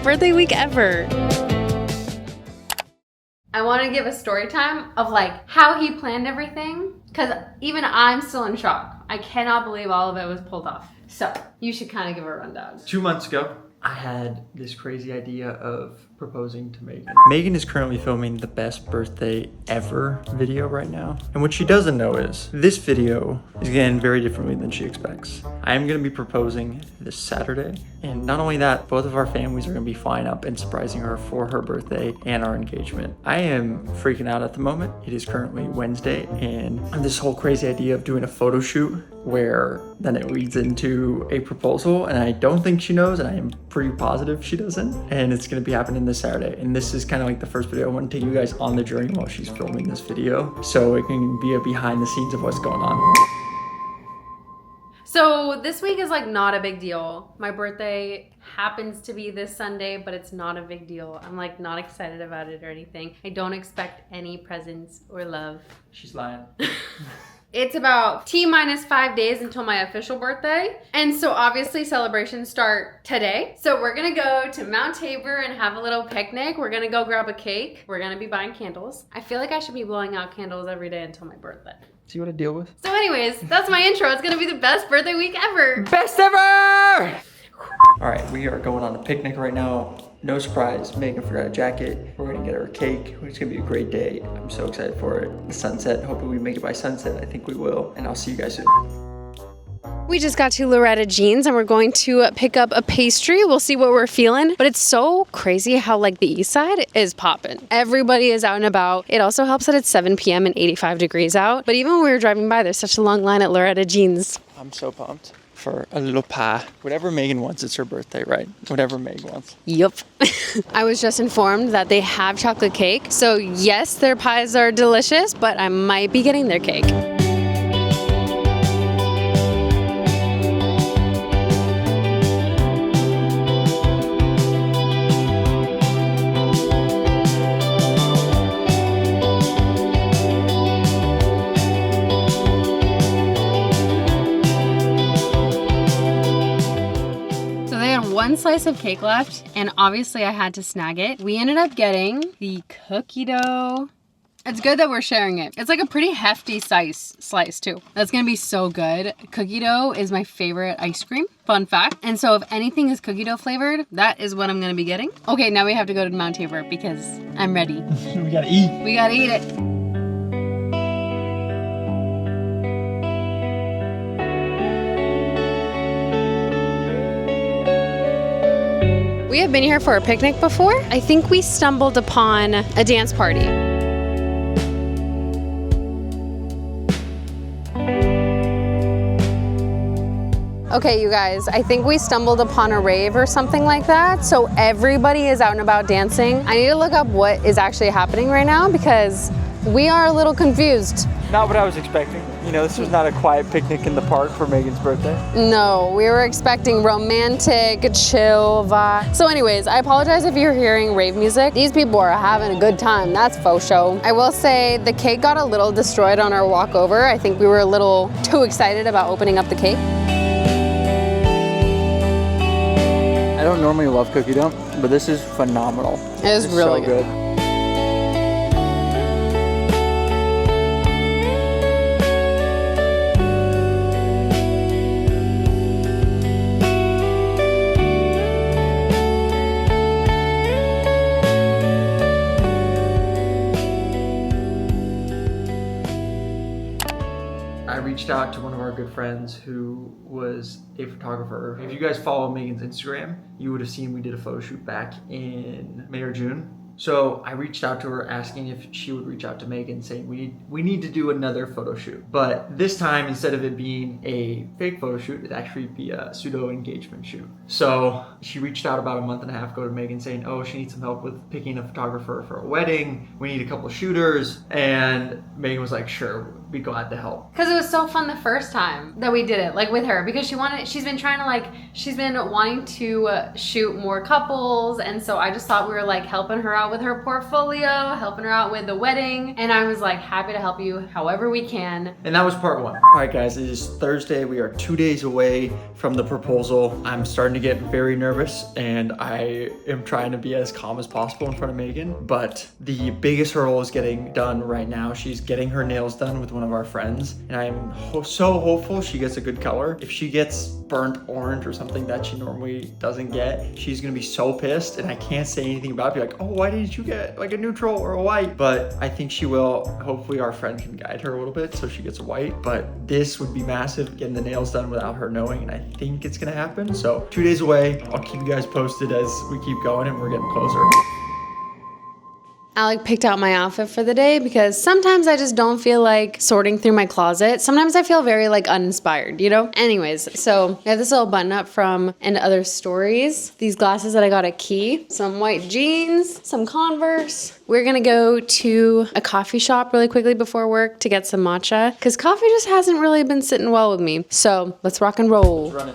birthday week ever. I want to give a story time of like how he planned everything, because even I'm still in shock. I cannot believe all of it was pulled off. So you should kind of give a rundown. 2 months ago, I had this crazy idea of proposing to Megan. Megan is currently filming the best birthday ever video right now. And what she doesn't know is this video is gonna end very differently than she expects. I am gonna be proposing this Saturday. And not only that, both of our families are gonna be flying up and surprising her for her birthday and our engagement. I am freaking out at the moment. It is currently Wednesday, and this whole crazy idea of doing a photo shoot where then it leads into a proposal, and I don't think she knows, and I am pretty positive she doesn't, and it's gonna be happening this Saturday. And this is kind of like the first video. I want to take you guys on the journey while she's filming this video, so it can be a behind the scenes of what's going on. So this week is like not a big deal. My birthday happens to be this Sunday, but it's not a big deal. I'm like not excited about it or anything. I don't expect any presents or love. She's lying. It's about T-minus 5 days until my official birthday. And so obviously celebrations start today. So we're gonna go to Mount Tabor and have a little picnic. We're gonna go grab a cake. We're gonna be buying candles. I feel like I should be blowing out candles every day until my birthday. See what I deal with? So anyways, that's my intro. It's gonna be the best birthday week ever. Best ever! All right, we are going on a picnic right now. No surprise, Megan forgot a jacket. We're gonna get her a cake. It's gonna be a great day. I'm so excited for it. The sunset, hoping we make it by sunset. I think we will, and I'll see you guys soon. We just got to Loretta Jean's and we're going to pick up a pastry. We'll see what we're feeling. But it's so crazy how like the east side is popping. Everybody is out and about. It also helps that it's 7 p.m. and 85 degrees out. But even when we were driving by, there's such a long line at Loretta Jean's. I'm so pumped for a little pie. Whatever Megan wants, it's her birthday, right? Whatever Megan wants. Yup. I was just informed that they have chocolate cake. So yes, their pies are delicious, but I might be getting their cake. One slice of cake left, and obviously I had to snag it. We ended up getting the cookie dough. It's good that we're sharing it. It's like a pretty hefty slice too. That's gonna be so good. Cookie dough is my favorite ice cream, fun fact. And so if anything is cookie dough flavored, that is what I'm gonna be getting. Okay, now we have to go to Mount Tabor because I'm ready. We gotta eat. We gotta eat it. We have been here for a picnic before. I think we stumbled upon a dance party. Okay, you guys, I think we stumbled upon a rave or something like that. So everybody is out and about dancing. I need to look up what is actually happening right now because we are a little confused. Not what I was expecting. You know, this was not a quiet picnic in the park for Megan's birthday. No, we were expecting romantic, chill vibe. So anyways, I apologize if you're hearing rave music. These people are having a good time, that's faux show. I will say the cake got a little destroyed on our walk over. I think we were a little too excited about opening up the cake. I don't normally love cookie dough, but this is phenomenal. It is really so good. I reached out to one of our good friends who was a photographer. If you guys follow Megan's Instagram, you would have seen we did a photo shoot back in May or June. So I reached out to her asking if she would reach out to Megan saying we need to do another photo shoot. But this time, instead of it being a fake photo shoot, it'd actually be a pseudo engagement shoot. So she reached out about a month and a half ago to Megan saying, oh, she needs some help with picking a photographer for a wedding. We need a couple of shooters. And Megan was like, sure, be glad to help. Because it was so fun the first time that we did it, like with her, because she's been wanting to shoot more couples. And so I just thought we were like helping her out out with her portfolio, helping her out with the wedding, and I was like happy to help you however we can. And that was part one. All right, guys, it is Thursday. We are 2 days away from the proposal. I'm starting to get very nervous, and I am trying to be as calm as possible in front of Megan. But the biggest hurdle is getting done right now. She's getting her nails done with one of our friends, and I'm so hopeful she gets a good color. If she gets burnt orange or something that she normally doesn't get, she's gonna be so pissed, and I can't say anything about it. Be like, oh, why didn't you get like a neutral or a white? But I think she will. Hopefully our friend can guide her a little bit so she gets a white. But this would be massive, getting the nails done without her knowing, and I think it's gonna happen. So 2 days away. I'll keep you guys posted as we keep going and we're getting closer. Alec picked out my outfit for the day because sometimes I just don't feel like sorting through my closet. Sometimes I feel very like uninspired, you know? Anyways, so I have this little button up from And Other Stories. These glasses that I got at Key, some white jeans, some Converse. We're gonna go to a coffee shop really quickly before work to get some matcha because coffee just hasn't really been sitting well with me. So let's rock and roll. Run it.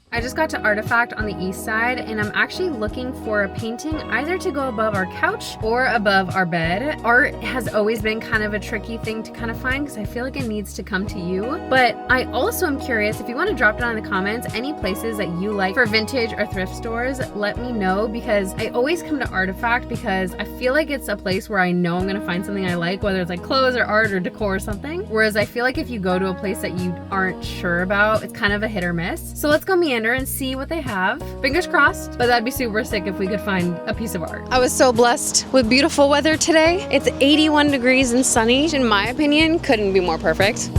I just got to Artifact on the east side, and I'm actually looking for a painting either to go above our couch or above our bed. Art has always been kind of a tricky thing to kind of find because I feel like it needs to come to you. But I also am curious, if you want to drop down in the comments any places that you like for vintage or thrift stores, let me know, because I always come to Artifact because I feel like it's a place where I know I'm going to find something I like, whether it's like clothes or art or decor or something. Whereas I feel like if you go to a place that you aren't sure about, it's kind of a hit or miss. So let's go meander and see what they have. Fingers crossed, but that'd be super sick if we could find a piece of art. I was so blessed with beautiful weather today. It's 81 degrees and sunny. In my opinion, couldn't be more perfect.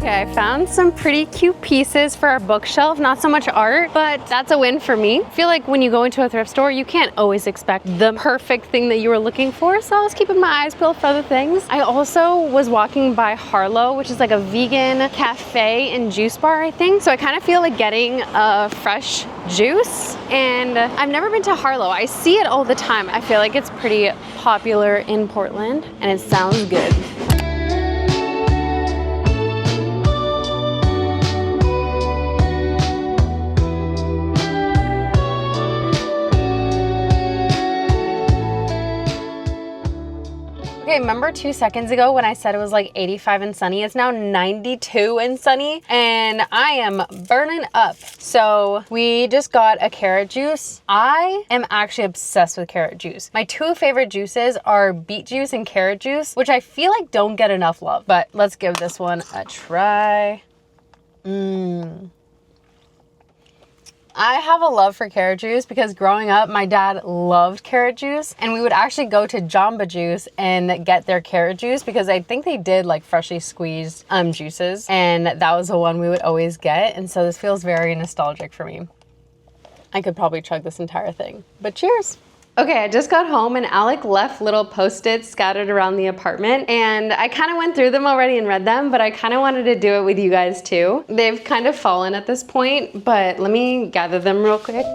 I found some pretty cute pieces for our bookshelf, not so much art, but that's a win for me. I feel like when you go into a thrift store, you can't always expect the perfect thing that you were looking for, so I was keeping my eyes peeled for other things. I also was walking by Harlow, which is like a vegan cafe and juice bar, I think, so I kind of feel like getting a fresh juice, and I've never been to Harlow. I see it all the time. I feel like it's pretty popular in Portland, and it sounds good. Okay, remember 2 seconds ago when I said it was like 85 and sunny? It's now 92 and sunny, and I am burning up. So we just got a carrot juice. I am actually obsessed with carrot juice. My two favorite juices are beet juice and carrot juice, which I feel like don't get enough love, but let's give this one a try. I have a love for carrot juice because growing up, my dad loved carrot juice, and we would actually go to Jamba Juice and get their carrot juice because I think they did like freshly squeezed juices, and that was the one we would always get. And so this feels very nostalgic for me. I could probably chug this entire thing, but cheers. Okay, I just got home and Alec left little post-its scattered around the apartment, and I kind of went through them already and read them, but I kind of wanted to do it with you guys too. They've kind of fallen at this point, but let me gather them real quick.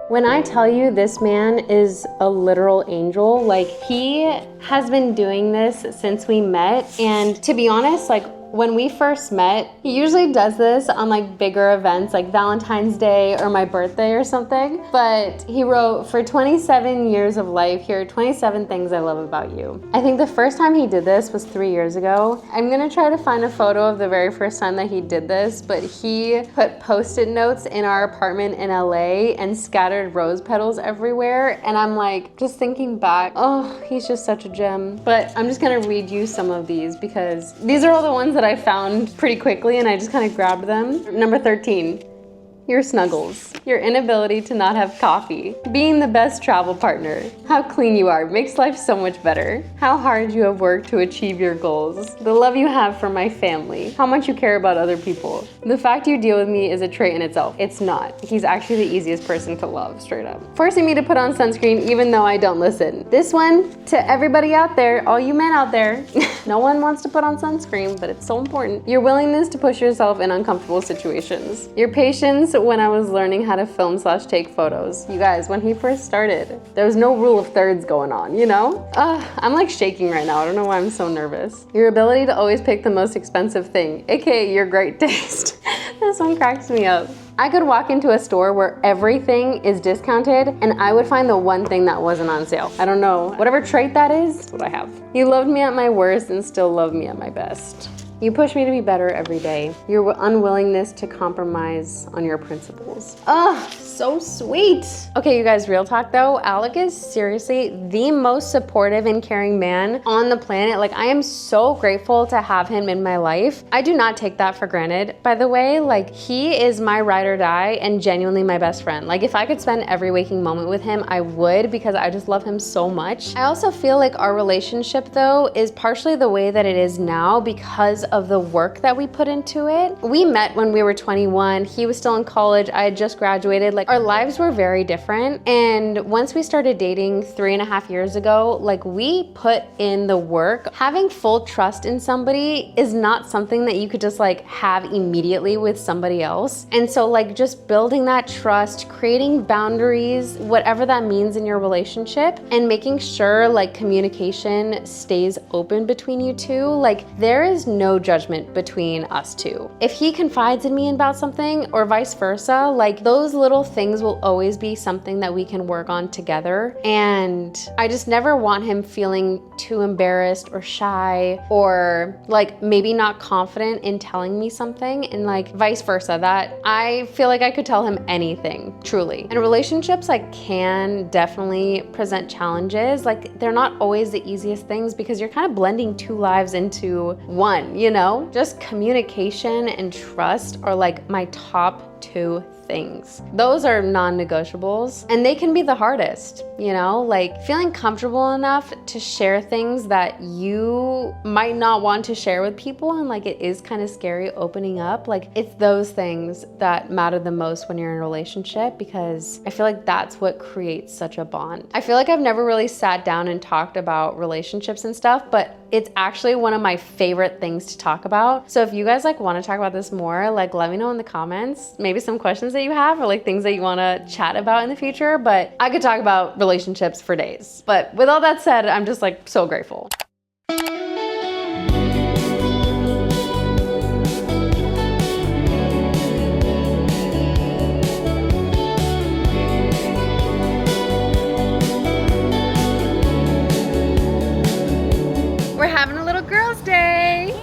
When I tell you this man is a literal angel, like he has been doing this since we met, and to be honest, like when we first met, he usually does this on like bigger events like Valentine's Day or my birthday or something. But he wrote, for 27 years of life, here are 27 things I love about you. I think the first time he did this was 3 years ago. I'm gonna try to find a photo of the very first time that he did this, but he put post-it notes in our apartment in LA and scattered rose petals everywhere. And I'm like, just thinking back, oh, he's just such a gem. But I'm just gonna read you some of these because these are all the ones that I found pretty quickly and I just kind of grabbed them. Number 13. your snuggles, your inability to not have coffee, being the best travel partner, how clean you are makes life so much better, how hard you have worked to achieve your goals, the love you have for my family, how much you care about other people. The fact you deal with me is a trait in itself. It's not. He's actually the easiest person to love, straight up. Forcing me to put on sunscreen even though I don't listen. This one, to everybody out there, all you men out there, no one wants to put on sunscreen, but it's so important. Your willingness to push yourself in uncomfortable situations. Your patience when I was learning how to film/take photos. You guys, when he first started, there was no rule of thirds going on, you know? I'm like shaking right now. I don't know why I'm so nervous. Your ability to always pick the most expensive thing, aka your great taste. This one cracks me up. I could walk into a store where everything is discounted and I would find the one thing that wasn't on sale. I don't know. Whatever trait that is, that's what I have. You loved me at my worst and still love me at my best. You push me to be better every day. Your unwillingness to compromise on your principles. So sweet. Okay, you guys, real talk though, Alec is seriously the most supportive and caring man on the planet. Like, I am so grateful to have him in my life. I do not take that for granted, by the way. Like, he is my ride or die and genuinely my best friend. Like, if I could spend every waking moment with him, I would, because I just love him so much. I also feel like our relationship though is partially the way that it is now because of the work that we put into it. We met when we were 21. He was still in college. I had just graduated. Like, our lives were very different. And once we started dating 3.5 years ago, like, we put in the work. Having full trust in somebody is not something that you could just like have immediately with somebody else. And so like just building that trust, creating boundaries, whatever that means in your relationship, and making sure like communication stays open between you two. Like, there is no judgment between us two. If he confides in me about something or vice versa, like, those little things will always be something that we can work on together. And I just never want him feeling too embarrassed or shy or like maybe not confident in telling me something, and like vice versa, that I feel like I could tell him anything, truly. And relationships like can definitely present challenges. Like, they're not always the easiest things because you're kind of blending two lives into one, you know? Just communication and trust are like my top two things. Those are non-negotiables, and they can be the hardest, you know? Like, feeling comfortable enough to share things that you might not want to share with people, and like it is kind of scary opening up. Like, it's those things that matter the most when you're in a relationship, because I feel like that's what creates such a bond. I feel like I've never really sat down and talked about relationships and stuff, but it's actually one of my favorite things to talk about. So if you guys like want to talk about this more, like, let me know in the comments, maybe some questions that you have or like things that you want to chat about in the future. But I could talk about relationships for days. But with all that said, I'm just like so grateful. We're having a little girls' day.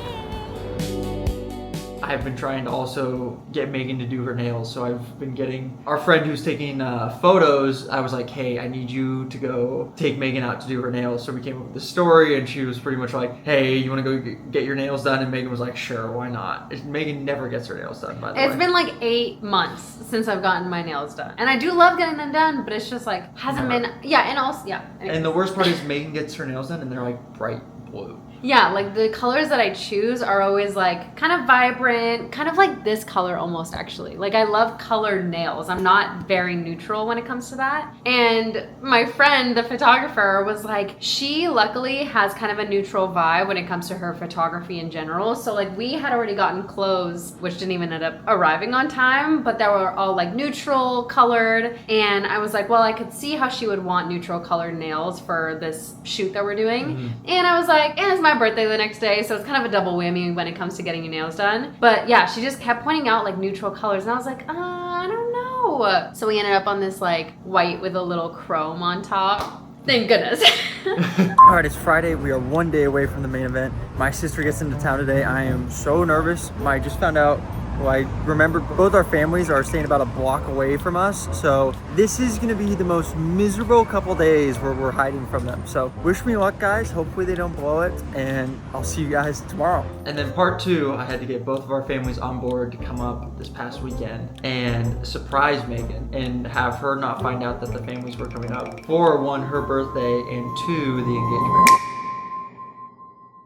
I've been trying to also get Megan to do her nails, so I've been getting our friend who's taking photos. I was like, hey, I need you to go take Megan out to do her nails. So we came up with the story, and she was pretty much like, hey, you want to go get your nails done? And Megan was like, sure, why not? Megan never gets her nails done, by the way. It's been like 8 months since I've gotten my nails done, and I do love getting them done, but it's just like hasn't been. Yeah, and also Anyways. And the worst part is Megan gets her nails done, and they're like bright blue. Yeah, like the colors that I choose are always like kind of vibrant, kind of like this color almost, actually. Like, I love colored nails. I'm not very neutral when it comes to that. And my friend, the photographer, was like, she luckily has kind of a neutral vibe when it comes to her photography in general. So like, we had already gotten clothes, which didn't even end up arriving on time, but they were all like neutral colored. And I was like, well, I could see how she would want neutral colored nails for this shoot that we're doing. Mm-hmm. And I was like, and it's my birthday the next day, so it's kind of a double whammy when it comes to getting your nails done. But yeah, she just kept pointing out like neutral colors, and I was like, I don't know. So we ended up on this like white with a little chrome on top. Thank goodness. All right, it's Friday. We are one day away from the main event. My sister gets into town today. I am so nervous. I just found out Well, I remember both our families are staying about a block away from us, so this is gonna be the most miserable couple days where we're hiding from them. So wish me luck, guys. Hopefully they don't blow it, and I'll see you guys tomorrow. And then part two, I had to get both of our families on board to come up this past weekend and surprise Megan and have her not find out that the families were coming up for one, her birthday, and two, the engagement.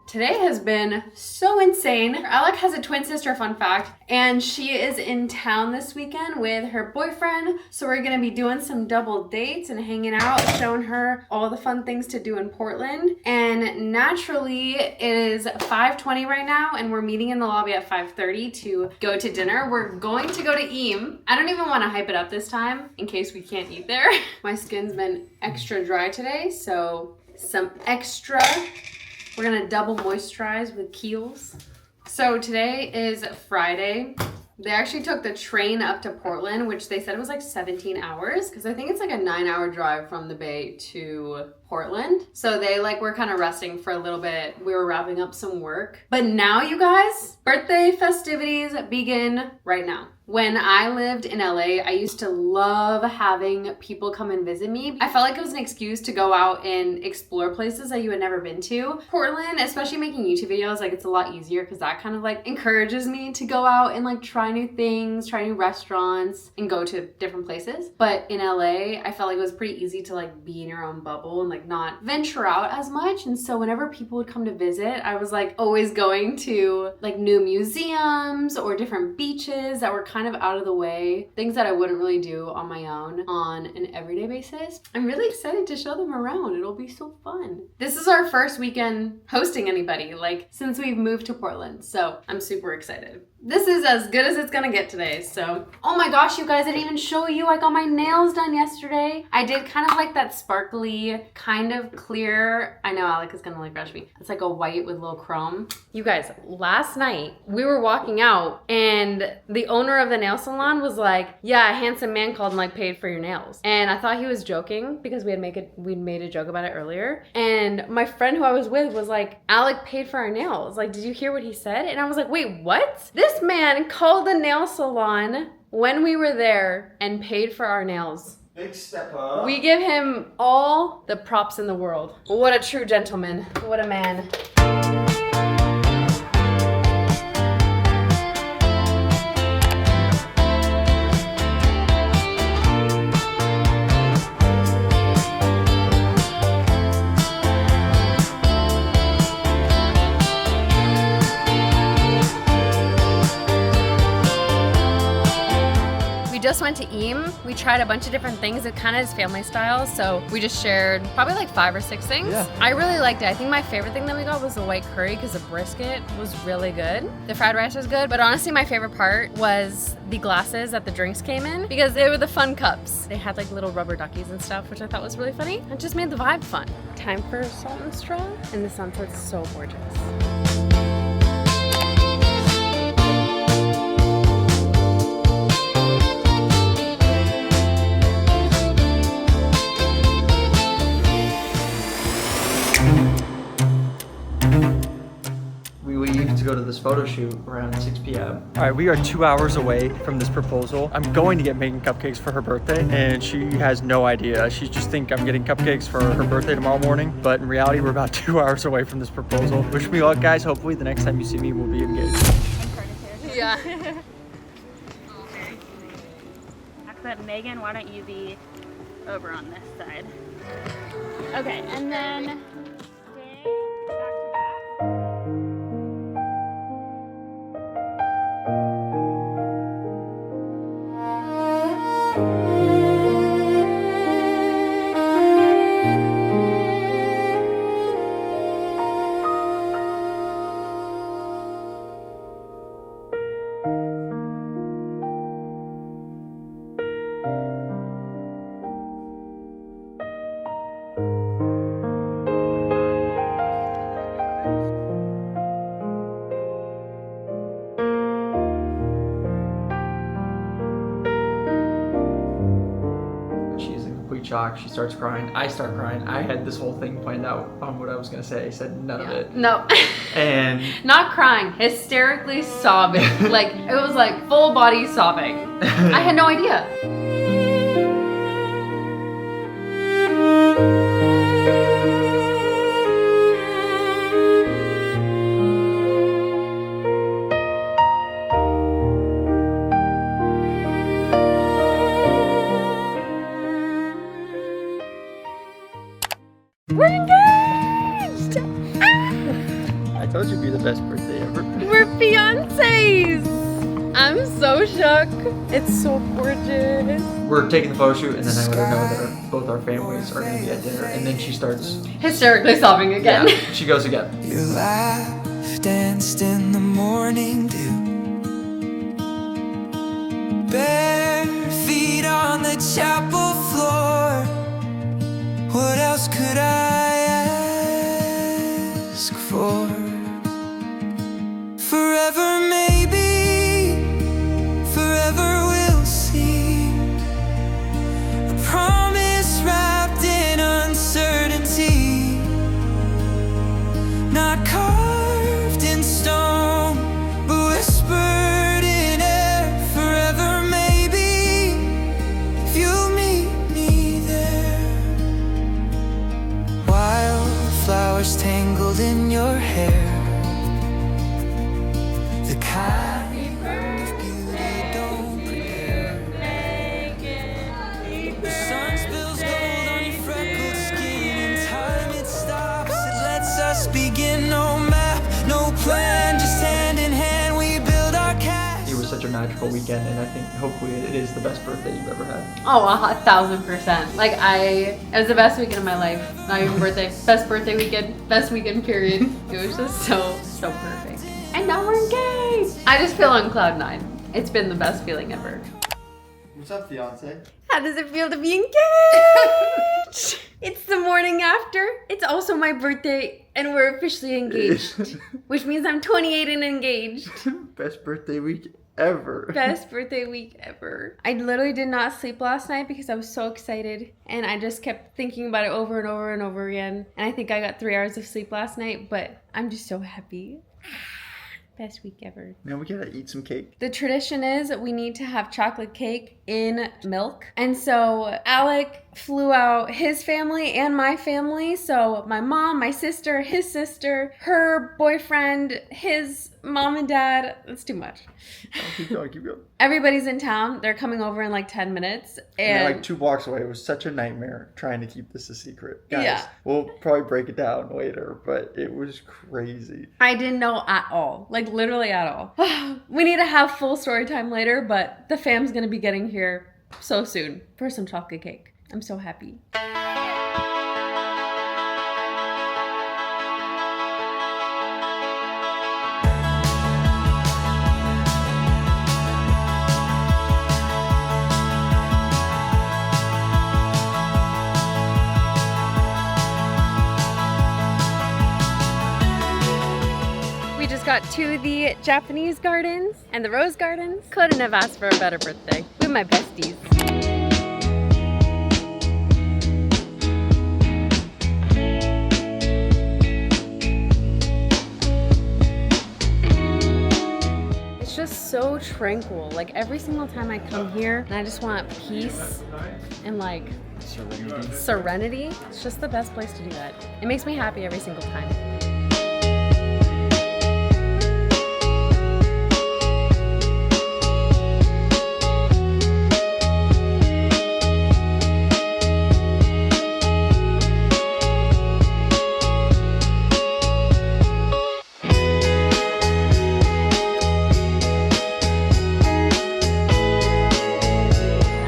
Today has been so insane. Alec has a twin sister, fun fact, and she is in town this weekend with her boyfriend. So we're gonna be doing some double dates and hanging out, showing her all the fun things to do in Portland. And naturally, it is 5:20 right now, and we're meeting in the lobby at 5:30 to go to dinner. We're going to go to Eam. I don't even want to hype it up this time in case we can't eat there. My skin's been extra dry today, so some extra. We're gonna double moisturize with Kiehl's. So today is Friday. They actually took the train up to Portland, which they said it was like 17 hours, because I think it's like a 9-hour drive from the Bay to Portland. So they were kind of resting for a little bit. We were wrapping up some work. But now, you guys, birthday festivities begin right now. When I lived in LA, I used to love having people come and visit me. I felt like it was an excuse to go out and explore places that you had never been to. Portland, especially making YouTube videos, it's a lot easier because that kind of encourages me to go out and try new things, try new restaurants, and go to different places. But in LA, I felt like it was pretty easy to be in your own bubble and not venture out as much. And so whenever people would come to visit, I was always going to new museums or different beaches that were kind of out of the way, things that I wouldn't really do on my own on an everyday basis. I'm really excited to show them around. It'll be so fun. This is our first weekend hosting anybody, since we've moved to Portland. So I'm super excited. This is as good as it's gonna get today, so. Oh my gosh, you guys, I didn't even show you. I got my nails done yesterday. I did kind of that sparkly, kind of clear. I know Alec is gonna rush me. It's a white with little chrome. You guys, last night we were walking out and the owner of the nail salon was yeah, a handsome man called and paid for your nails. And I thought he was joking because we'd made a joke about it earlier. And my friend who I was with was Alec paid for our nails. Did you hear what he said? And I was wait, what? This man called the nail salon when we were there and paid for our nails. Big step up. We give him all the props in the world. What a true gentleman. What a man. Just went to Eam. We tried a bunch of different things. It kind of is family style, so we just shared probably 5 or 6 things. Yeah. I really liked it. I think my favorite thing that we got was the white curry because the brisket was really good. The fried rice was good, but honestly my favorite part was the glasses that the drinks came in because they were the fun cups. They had little rubber duckies and stuff, which I thought was really funny. It just made the vibe fun. Time for salt and straw, and the sunset's so gorgeous. Go to this photo shoot around 6 p.m. All right, we are 2 hours away from this proposal. I'm going to get Megan cupcakes for her birthday, and she has no idea. She just think I'm getting cupcakes for her birthday tomorrow morning, but in reality, we're about 2 hours away from this proposal. Wish me luck, guys. Hopefully, the next time you see me, we'll be engaged. Yeah. Except Megan, why don't you be over on this side? Okay, and then stay back to back. shocked. She starts crying. I start crying. I had this whole thing planned out on what I was gonna say. I said none of it. No. And Not crying, hysterically sobbing. Like, it was like full body sobbing. I had no idea. We're engaged! I told you it'd be the best birthday ever. We're fiancés! I'm so shook. It's so gorgeous. We're taking the photo shoot, and then I let her know that both our families are gonna be at dinner, and then she starts. Hysterically sobbing again. Yeah, she goes again. Your laugh danced in the morning dew. Bare feet on the chapel floor. What else could I ask for? Forever maybe, forever we'll see. A promise wrapped in uncertainty, not carved in stone, but whispered in air. Forever maybe, if you meet me there. Wildflowers tangled in your hair, the kind of beauty don't prepare. The sun spills gold on your freckled skin. In time it stops, it lets us begin. No map, no plan, just hand in hand we build our cast. It was such a magical weekend, and I think hopefully it is the best birthday you've ever had. Oh, 1,000%. Like, it was the best weekend of my life. Not even birthday. Best birthday weekend. Best weekend, period. It was just so perfect. And now we're engaged. I just feel on cloud 9. It's been the best feeling ever. What's up, fiance? How does it feel to be engaged? It's the morning after. It's also my birthday, and we're officially engaged. Which means I'm 28 and engaged. Best birthday week ever. Best birthday week ever. I literally did not sleep last night because I was so excited, and I just kept thinking about it over and over and over again. And I think I got 3 hours of sleep last night, but I'm just so happy. Best week ever. Now we gotta eat some cake. The tradition is we need to have chocolate cake in milk. And so Alec flew out his family and my family. So my mom, my sister, his sister, her boyfriend, his mom and dad. It's too much. Oh, keep going, keep going. Everybody's in town. They're coming over in like 10 minutes. And And like 2 blocks away. It was such a nightmare trying to keep this a secret. Guys, Yeah. we'll probably break it down later, but it was crazy. I didn't know at all. Like literally at all. We need to have full story time later, but the fam's gonna be getting here so soon for some chocolate cake. I'm so happy. We just got to the Japanese gardens and the rose gardens. Couldn't have asked for a better birthday with my besties. It's just so tranquil. Like every single time I come here, and I just want peace and like serenity. It's just the best place to do that. It makes me happy every single time.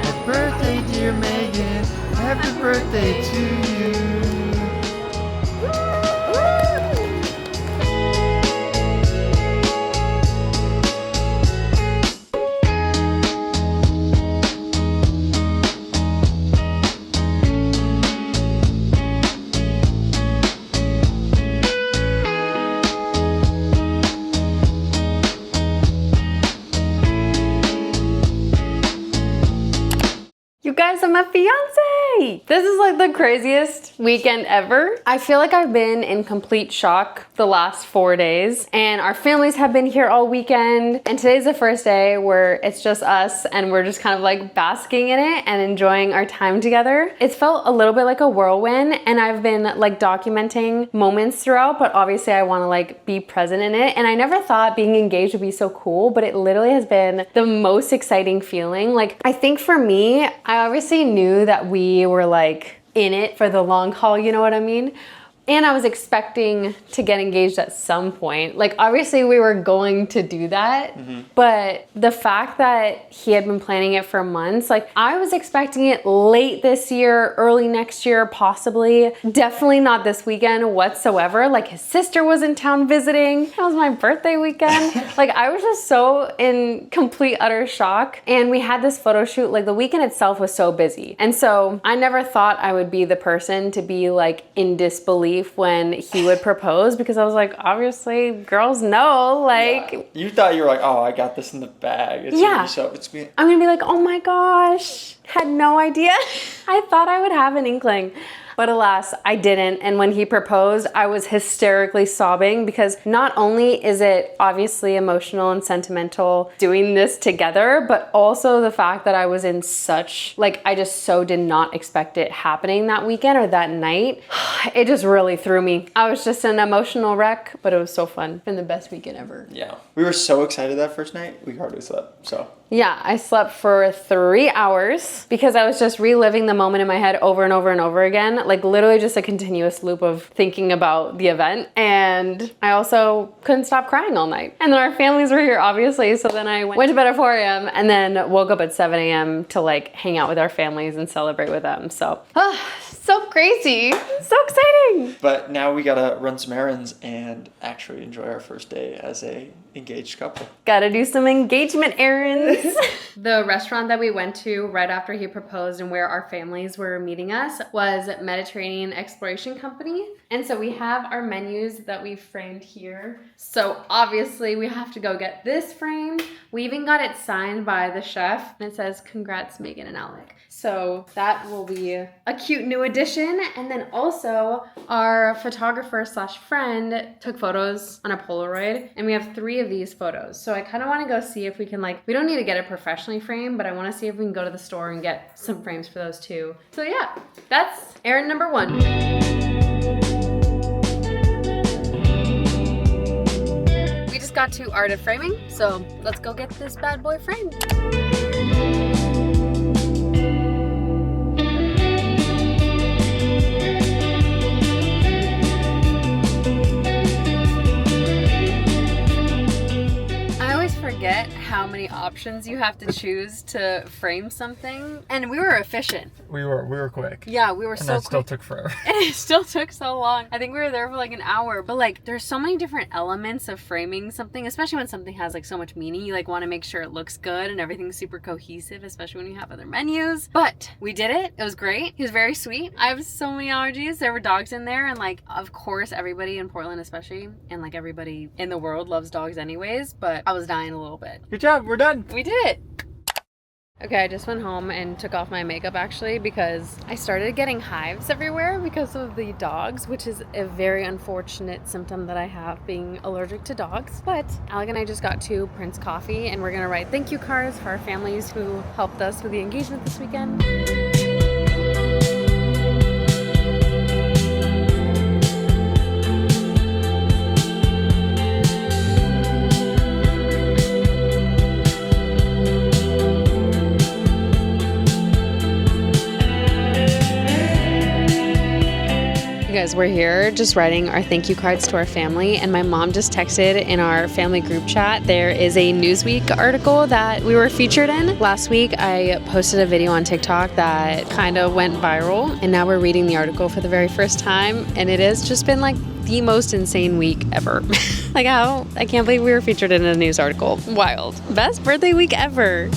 Happy birthday, dear Megan. Happy birthday to you. You guys are my fiance! yay! This is like the craziest weekend ever. I feel like I've been in complete shock the last 4 days, and our families have been here all weekend, and today's the first day where it's just us and we're just kind of like basking in it and enjoying our time together. It's felt a little bit like a whirlwind, and I've been like documenting moments throughout, but obviously I want to like be present in it. And I never thought being engaged would be so cool, but it literally has been the most exciting feeling. Like, I think for me, I obviously knew that we were like in it for the long haul, you know what I mean? And I was expecting to get engaged at some point. Like, obviously we were going to do that, but the fact that he had been planning it for months, like I was expecting it late this year, early next year, possibly. Definitely not this weekend whatsoever. Like, his sister was in town visiting. That was my birthday weekend. Like, I was just so in complete utter shock. And we had this photo shoot, like the weekend itself was so busy. And so I never thought I would be the person to be like in disbelief when he would propose, because I was like, obviously girls know, like. Yeah. You thought you were like, oh, I got this in the bag. It's Yeah. gonna be so, it's me. I'm gonna be like, oh my gosh, had no idea. I thought I would have an inkling. But alas, I didn't. And when he proposed, I was hysterically sobbing, because not only is it obviously emotional and sentimental doing this together, but also the fact that I was in such, like, I just so did not expect it happening that weekend or that night. It just really threw me. I was just an emotional wreck, but it was so fun. Been the best weekend ever. Yeah. We were so excited that first night, we hardly slept, so. Yeah, I slept for 3 hours because I was just reliving the moment in my head over and over and over again. Like, literally just a continuous loop of thinking about the event. And I also couldn't stop crying all night. And then our families were here, obviously. So then I went to bed at 4 a.m. and then woke up at 7 a.m. to like hang out with our families and celebrate with them. So, so crazy. So exciting. But now we gotta run some errands and actually enjoy our first day as a engaged couple. Gotta do some engagement errands. The restaurant that we went to right after he proposed and where our families were meeting us was Mediterranean Exploration Company. And so we have our menus that we framed here. So obviously we have to go get this framed. We even got it signed by the chef, and it says, "Congrats, Megan and Alec." So that will be a cute new addition. And then also our photographer / friend took photos on a Polaroid, and we have 3 of these photos. So I kind of want to go see if we can, like, we don't need to get it professionally framed, but I want to see if we can go to the store and get some frames for those too. So yeah, that's errand number 1. We just got to Art of Framing, so let's go get this bad boy framed. Forget how many options you have to choose to frame something, and we were efficient. We were quick. Yeah, we were so quick. Still took forever. And it still took so long. I think we were there for like an hour, but like there's so many different elements of framing something, especially when something has like so much meaning. You like want to make sure it looks good and everything's super cohesive, especially when you have other menus. But we did it. It was great. He was very sweet. I have so many allergies. There were dogs in there, and like of course everybody in Portland especially, and like everybody in the world loves dogs anyways, but I was dying a little bit. Good job, we're done. We did it. Okay, I just went home and took off my makeup actually because I started getting hives everywhere because of the dogs, which is a very unfortunate symptom that I have, being allergic to dogs. But Alec and I just got to Prince Coffee, and we're gonna write thank you cards for our families who helped us with the engagement this weekend. Guys, we're here just writing our thank you cards to our family, and my mom just texted in our family group chat. There is a Newsweek article that we were featured in. Last week I posted a video on TikTok that kind of went viral, and now we're reading the article for the very first time, and it has just been like the most insane week ever. Like, how? I can't believe we were featured in a news article. Wild. Best birthday week ever.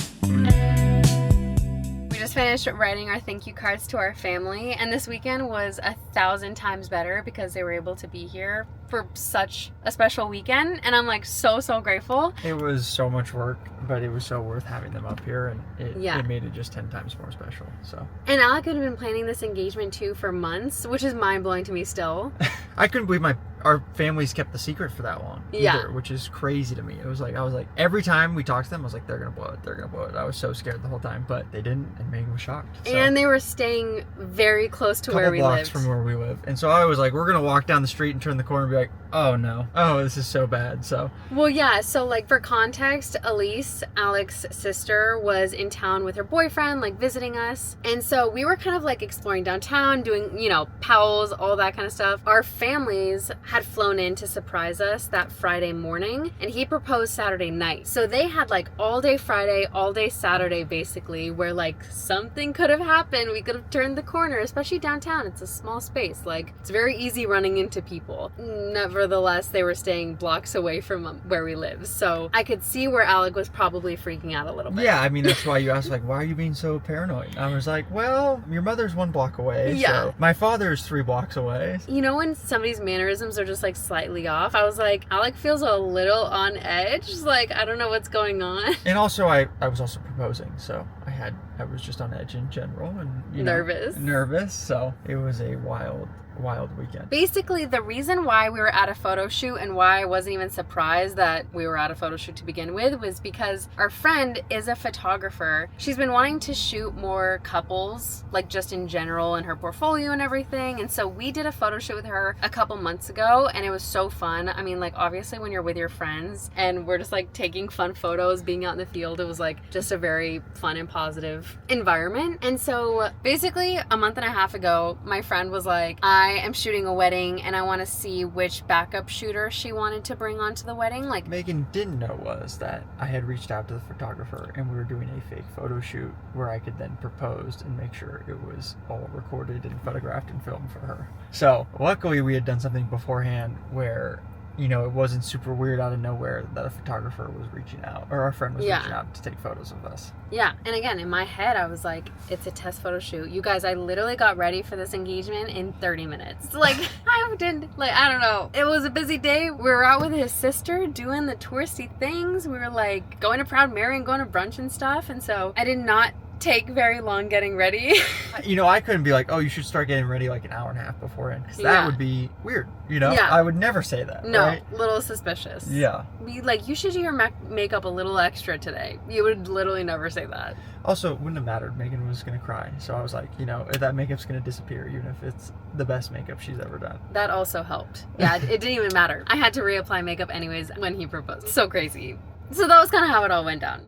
We just finished writing our thank you cards to our family, and this weekend was 1,000 times better because they were able to be here for such a special weekend, and I'm like so grateful. It was so much work, but it was so worth having them up here, and Yeah. it made it just 10 times more special. So And Alec had been planning this engagement too for months, which is mind-blowing to me still. I couldn't believe our families kept the secret for that long either, Yeah. which is crazy to me. I was like every time we talked to them, I was like, they're gonna blow it. I was so scared the whole time, but they didn't, and Megan was shocked. So. And they were staying very close to Couple where we blocks lived. from where we live, and so I was like, we're gonna walk down the street and turn the corner and be like, oh no, oh this is so bad. So Well, yeah, so like for context, Elise, Alec's sister, was in town with her boyfriend, like visiting us. And so we were kind of like exploring downtown, doing, you know, pals, all that kind of stuff. Our families had flown in to surprise us that Friday morning, and he proposed Saturday night. So they had like all day Friday, all day Saturday, basically, where like something could have happened. We could have turned the corner, especially downtown. It's a small space. Like, it's very easy running into people. Nevertheless, they were staying blocks away from where we live. So I could see where Alec was probably freaking out a little bit. yeah, I mean that's why you asked like, why are you being so paranoid? I was like, well, your mother's 1 block away. Yeah. So my father's 3 blocks away. You know when somebody's mannerisms are just like slightly off? I was like, Alec feels a little on edge. Like, I don't know what's going on. And also, I was also proposing, so I was just on edge in general, and you know, nervous. So it was a wild weekend. Basically, the reason why we were at a photo shoot and why I wasn't even surprised that we were at a photo shoot to begin with was because our friend is a photographer. She's been wanting to shoot more couples, like just in general, in her portfolio and everything. And so we did a photo shoot with her a couple months ago, and it was so fun. I mean, like, obviously when you're with your friends and we're just like taking fun photos, being out in the field, it was like just a very fun and positive environment. And so basically a month and a half ago, my friend was like, I am shooting a wedding and I want to see which backup shooter she wanted to bring onto the wedding. Like, Megan didn't know was that I had reached out to the photographer and we were doing a fake photo shoot where I could then propose and make sure it was all recorded and photographed and filmed for her. So luckily we had done something beforehand where, you know, it wasn't super weird out of nowhere that a photographer was reaching out, or our friend was reaching out to take photos of us. yeah. And again, in my head, I was like, it's a test photo shoot. You guys, I literally got ready for this engagement in 30 minutes. Like, I don't know. It was a busy day. We were out with his sister doing the touristy things. We were like going to Proud Mary and going to brunch and stuff. And so I did not take very long getting ready. You know, I couldn't be like, oh, you should start getting ready like an hour and a half beforehand, because that Yeah. would be weird, you know? Yeah. I would never say that, No, right? little suspicious. Yeah. Be like, you should do your makeup a little extra today. You would literally never say that. Also, it wouldn't have mattered. Megan was going to cry. So I was like, you know, if that makeup's going to disappear, even if it's the best makeup she's ever done. That also helped. Yeah, it didn't even matter. I had to reapply makeup anyways when he proposed. So crazy. So that was kind of how it all went down.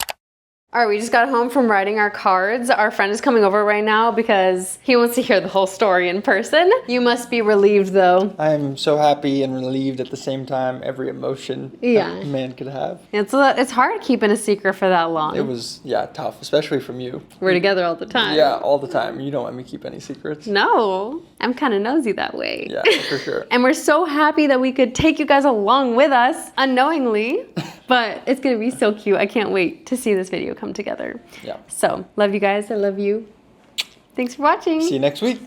All right, we just got home from writing our cards. Our friend is coming over right now because he wants to hear the whole story in person. You must be relieved though. I am so happy and relieved at the same time. Every emotion a man could have. It's hard keeping a secret for that long. It was, tough, especially from you. We're together all the time. Yeah, all the time. You don't let me keep any secrets. No, I'm kind of nosy that way. Yeah, for sure. And we're so happy that we could take you guys along with us unknowingly. But it's going to be so cute. I can't wait to see this video come together. Yeah. So, love you guys. I love you. Thanks for watching. See you next week.